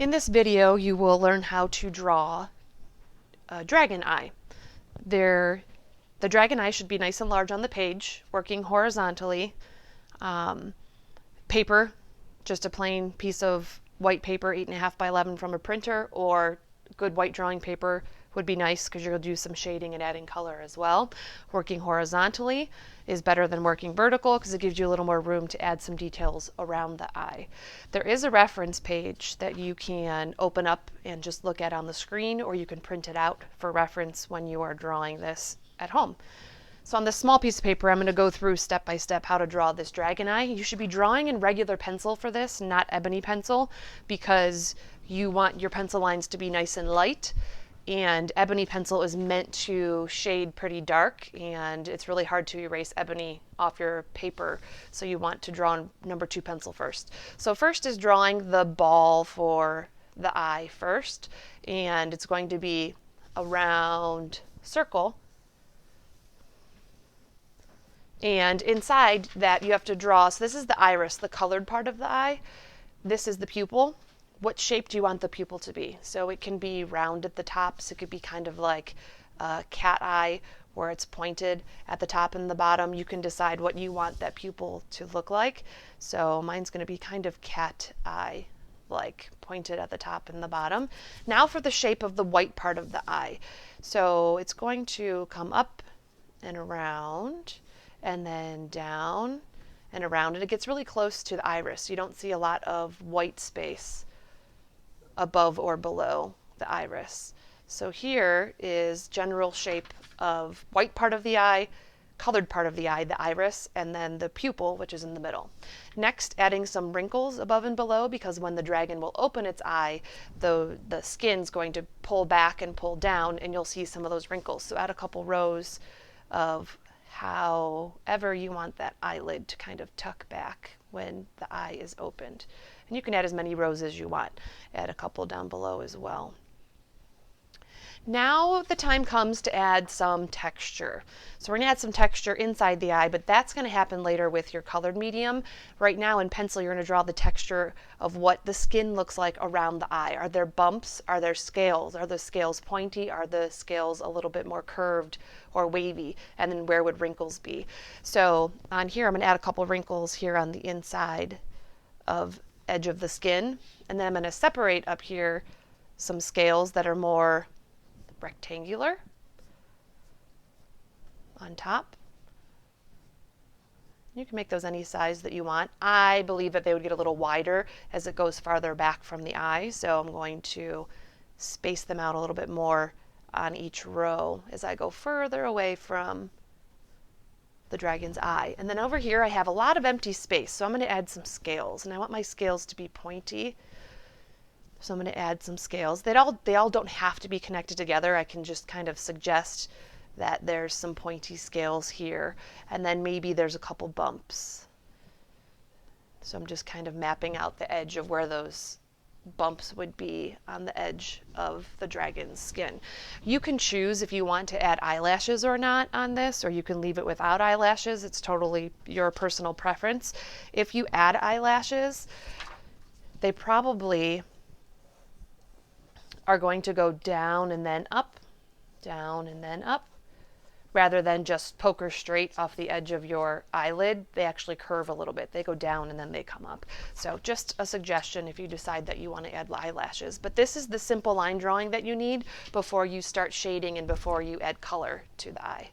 In this video, you will learn how to draw a dragon eye. The dragon eye should be nice and large on the page, working horizontally. Paper, just a plain piece of white paper, 8.5 by 11 from a printer, or good white drawing paper would be nice because you'll do some shading and adding color as well. Working horizontally is better than working vertical because it gives you a little more room to add some details around the eye. There is a reference page that you can open up and just look at on the screen, or you can print it out for reference when you are drawing this at home. So on this small piece of paper, I'm going to go through step by step how to draw this dragon eye. You should be drawing in regular pencil for this, not ebony pencil, because you want your pencil lines to be nice and light. And ebony pencil is meant to shade pretty dark, and it's really hard to erase ebony off your paper. So you want to draw on number 2 pencil first. So first is drawing the ball for the eye first, and it's going to be a round circle. And inside that you have to draw, so this is the iris, the colored part of the eye. This is the pupil. What shape do you want the pupil to be? So it can be round at the top, so it could be kind of like a cat eye where it's pointed at the top and the bottom. You can decide what you want that pupil to look like. So mine's going to be kind of cat eye, like pointed at the top and the bottom. Now for the shape of the white part of the eye. So it's going to come up and around, and then down and around, and it gets really close to the iris. You don't see a lot of white space above or below the iris. So here is general shape of white part of the eye, colored part of the eye, the iris, and then the pupil, which is in the middle. Next, adding some wrinkles above and below, because when the dragon will open its eye, the skin's going to pull back and pull down, and you'll see some of those wrinkles. So add a couple rows of however you want that eyelid to kind of tuck back when the eye is opened. And you can add as many rows as you want. Add a couple down below as well. Now the time comes to add some texture. So we're going to add some texture inside the eye, but that's going to happen later with your colored medium. Right now in pencil, you're going to draw the texture of what the skin looks like around the eye. Are there bumps? Are there scales? Are the scales pointy? Are the scales a little bit more curved or wavy? And then where would wrinkles be? So on here, I'm going to add a couple wrinkles here on the inside of edge of the skin. And then I'm going to separate up here some scales that are more rectangular on top. You can make those any size that you want. I believe that they would get a little wider as it goes farther back from the eye, so I'm going to space them out a little bit more on each row as I go further away from the dragon's eye. And then over here I have a lot of empty space, so I'm going to add some scales, and I want my scales to be pointy. So I'm going to add some scales. They all don't have to be connected together. I can just kind of suggest that there's some pointy scales here, and then maybe there's a couple bumps. So I'm just kind of mapping out the edge of where those bumps would be on the edge of the dragon's skin. You can choose if you want to add eyelashes or not on this, or you can leave it without eyelashes. It's totally your personal preference. If you add eyelashes, they probably are going to go down and then up, rather than just poker straight off the edge of your eyelid. They actually curve a little bit. They go down and then they come up. So just a suggestion if you decide that you want to add eyelashes. But this is the simple line drawing that you need before you start shading and before you add color to the eye.